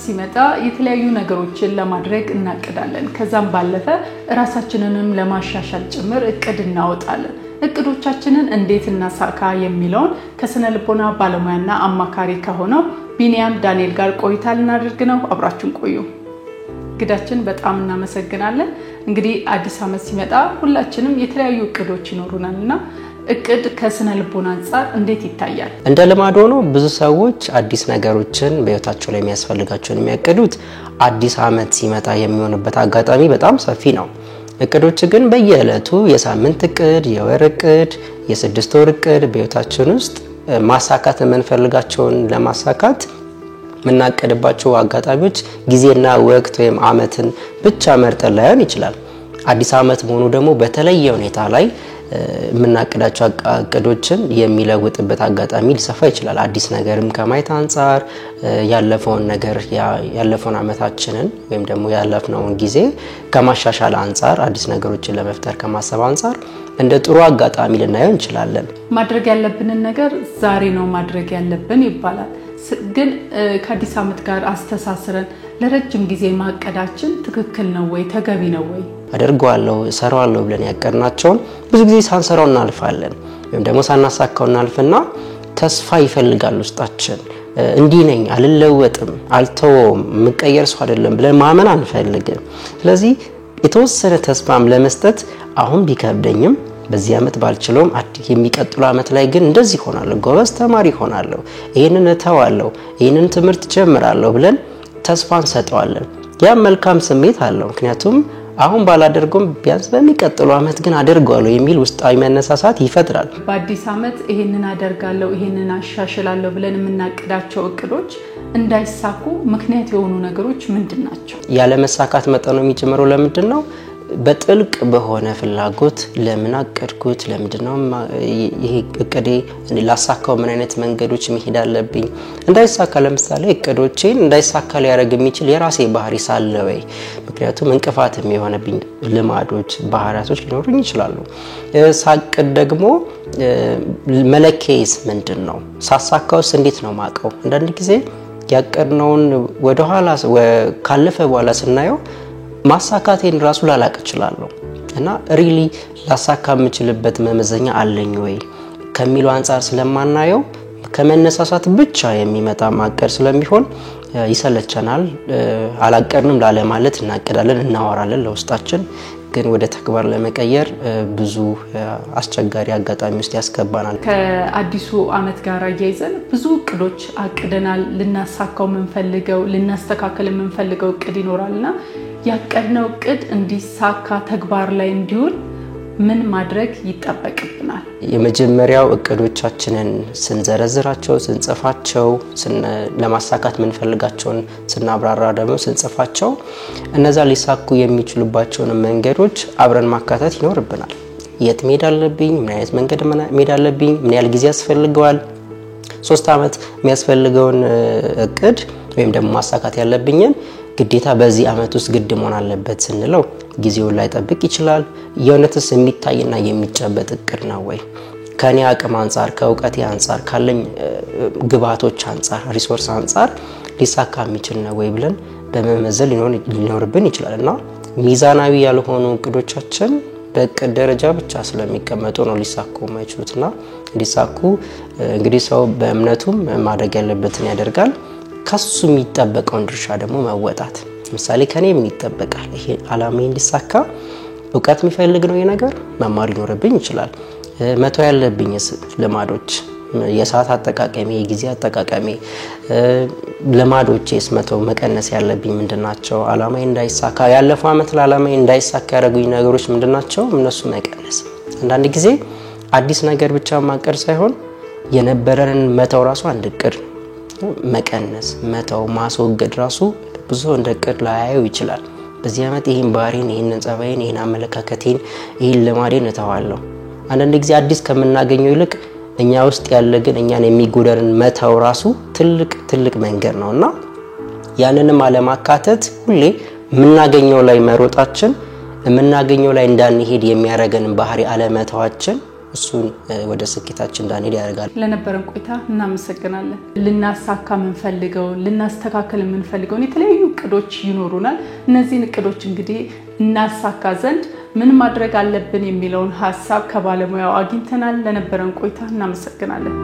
ሲመጣ የተለያዩ ነገሮችን ለማድረግ እናቅዳለን ከዛም ባለፈ ራሳችንንም ለማሻሻል ጭምር እቅድ እናወጣለን እቅዶቻችንን እንዴት እናሳካ የሚለውን ከስነ ልቦና ባለሙያና አማካሪ ከሆነው ቢኒያም ዳንኤል ጋር ቆይታ ልናደርግ ነው አብራችሁን ቆዩ ግዳችን በጣም እናመሰግናለን እንግዲህ አዲስ አመት ሲመጣ ሁላችንም የተለያዩ እቅዶች ይኖሩናልና እቅድ ከስነ ልቦና አንፃር እንዴት ይታያል እንደ ልማድ ሆኖ ብዙ ሰዎች አዲስ ነገሮችን በህይወታቸው ላይ የሚያስፈልጋቸውን የሚያቀዱት አዲስ አመት ሲመጣ የሚሆንበት አጋጣሚ በጣም ሰፊ ነው እቅዶች ግን በየዕለቱ የሳምንት እቅድ የወር እቅድ የስድስት ወር እቅድ በህይወታችን ውስጥ ማሳካት የምንፈልጋቸውን ለማሳካት ምናቀድባቸው አጋጣሚዎች ጊዜና ወቅት ወይም አመትን ብቻ መርጠን ላይሆን ይችላል አዲስ አመት መሆኑ ደግሞ በተለየ ሁኔታ ላይ ምናቀዳቸው እቅዶችን የሚለውጥበት አጋጣሚ ሊሰፋ ይችላል አዲስ ነገርም ከማየት አንፃር ያለፈውን ነገር ያለፈውን አመታችንን ወይም ደግሞ ያለፈውን ጊዜ ከማሻሻል አንፃር አዲስ ነገሮችን ለመፍጠር ከማሰብ አንፃር እንደ ጥሩ አጋጣሚ ልናየው እንችላለን ማድረግ ያለብን ነገር ዛሬ ነው ማድረግ ያለብን ይባላል ግን ከአዲስ አመት ጋር አስተሳስረን ለረጅም ጊዜ ማቀዳችን ትክክል ነው ወይ ተገቢ ነው ወይ አደርጋለሁ ሰራዋለሁ ብለን ያቀርናቸው ብዙ ጊዜ ሳንሰራው እናልፋለን ወይም ደግሞ ሳናሳካው እናልፍና ተስፋ ይፈልጋል ውስጣችን እንዲህ ነኝ አልለወጥም አልተውም መቀየር ሰው አይደለም ብለን ማመን አንፈልግም ስለዚህ የተወሰነ ተስፋም ለመስጠት አሁን ቢከብደኝም በዚህ አመት ባልችለውም የሚቀጥለው አመት ላይ ግን እንደዚህ ሆናለሁ ጎበዝ ተማሪ ሆናለሁ ይሄንን እተዋለሁ ይሄንን ትምህርት ጀምራለሁ ብለን ተስፋን ሰጠዋለን ያ መልካም ስሜት አለው ምክንያቱም አሁን ባላደርገውም ቢያንስ በሚቀጥለው አመት ግን አደርጋለሁ የሚል ውስጣዊ መነሳሳት ይፈጥራል በአዲስ አመት ይሄንን አደርጋለሁ ይሄንን አሻሽላለሁ ብለን የምናቀዳቸው እቅዶች እንዳይሳኩ ምክንያት የሆኑ ነገሮች ምንድናቸው ያለ መሳካት መጠኑ የሚጨምረው ለምንድነው በጥልቅ በሆነ ፍላጎት ለምን አቀድኩት ለምንድነው ይሄ እቅዴ ላሳካው ምን አይነት መንገዶች መሄድ አለብኝ እንዳይሳካ ለምሳሌ እቅዶቼን እንዳይሳካ ሊያረግ የሚችል የራሴ ባህሪ ሳለ ወይ ምክንያቱም እንቅፋት የሚሆነብኝ ልማዶች ባህሪያቶች ሊኖሩኝ ይችላሉ ሳቅድ ደግሞ መለኬስ ምንድነው ሳሳካውስ እንዴት ነው ማቀው አንዳንድ ጊዜ ያቀድነውን ወደ ኋላ ካለፈ በኋላ ስናየው ማሳካቴን ራሱ ላላቅ ይችላል እና ሪሊ ላሳካ የምችልበት መመዘኛ አለኝ ወይ ከሚለው አንፃር ስለማናየው ከመነሳሳት ብቻ የሚመጣ ማቀር ስለሚሆን ይሰለቸናል አላቀርንም ላለ ማለት እናቀዳለን እናወራለን ለውስጣችን ግን ወደ ተግባር ለመቀየር ብዙ አስቸጋሪ አጋጣሚ ውስጥ ያስገባናል ከአዲሱ አመት ጋር ያይዘን ብዙ እቅዶች አቅደናል ልናሳካው መንፈልገው ልናስተካከል መንፈልገው እቅድ ይኖራልና ያቀድነው እቅድ እንዲሳካ ተግባር ላይ እንዲውል ምን ማድረግ ይጣበቅብናል የመጀመሪያው እቅዶቻችንን ስንዘረዝራቸው ስንጽፋቸው ለማሳካት መንፈልጋቸውን ስናብራራ ደግሞ ስንጽፋቸው እነዛ ሊሳኩ የሚችሉባቸው መንገዶች አብረን ማካተት ይኖርብናል የት መሄድ አለብኝ ምን አይነት መንገድ መሄድ አለብኝ ምን ያህል ጊዜ ያስፈልጋል 3 አመት የሚያስፈልገውን እቅድ ወይም ደግሞ ማሳካት ያለብኝን ግዴታ በዚህ አመት ውስጥ ግድ መሆን አለበት ስንለው ጊዜው ላይ ጠብቅ ይችላል የእውነትስ የሚታይና የሚጨበጥ እቅድ ነው ወይ ከኔ አቅም አንፃር ከውቀቴ አንፃር ካለኝ ግባቶች አንፃር ሪሶርስ አንፃር ሊሳካ የሚችል ነው ወይ ብለን በመመዘን ሊኖርብን ይችላልና ሚዛናዊ ያልሆኑ እቅዶቻችን በእቅድ ደረጃ ብቻ ስለሚቀመጡ ነው ሊሳኩ የማይችሉትና ሊሳኩ እንግዲህ ሰው በእምነቱም ማድረግ ያለበትን ያደርጋል ከሱ የሚጠበቀውን ድርሻ ደግሞ መወጣት ምሳሌ ከኔ ምን ይጠበቃል ይሄ አላማዬ እንዲሳካ ዕውቀት የሚፈልግ ነው የነገር መማር ይኖርብኝ ይችላል መተው ያለብኝ ልማዶች የሰዓት አጠቃቀሜ የጊዜ አጠቃቀሜ ልማዶቼስ መተው መቀነስ ያለብኝ ምንድናቸው አላማዬ እንዳይሳካ ያለፈው አመት ለአላማዬ እንዳይሳካ ያደረጉኝ ነገሮች ምንድናቸው እነሱ መቀነስ አንዳንድ ጊዜ አዲስ ነገር ብቻ ማቀድ ሳይሆን የነበረንን መተው ራሱ አንድ እቅድ መቀነስ መተው ማስወገድ ራሱ ብዙ እንደቅድ ላያዩ ይችላል በዚህ አመት ይሄን ባህሪን ይሄን ጸባይን ይሄን አመለካከቴን ይሄን ለማዴን እተዋለሁ አንዳንድ ጊዜ አዲስ ከመናገኘው ይልቅ እኛ ውስጥ ያለ ግን እኛን የሚጎዳን መተው ራሱ ትልቅ መንገድ ነውና ያንንም አለማካተት ሁሌ ምናገኘው ላይ መሮጣችን ምናገኘው ላይ እንዳንሄድ የሚያረገን ባህሪ አለመተዋችን እሱን ወደ ስኬታችን እንዳንሄድ ያደርጋል። ለነበረን ቆይታ እናመሰግናለን። ልናሳካ የምንፈልገው ልናስተካክል የምንፈልገው የተለያዩ እቅዶች ይኖሩናል። እነዚህን እቅዶች እንግዲህ እናሳካ ዘንድ ምን ማድረግ አለብን የሚለውን ሐሳብ ከባለሙያው አግኝተናል። ለነበረን ቆይታ እናመሰግናለን።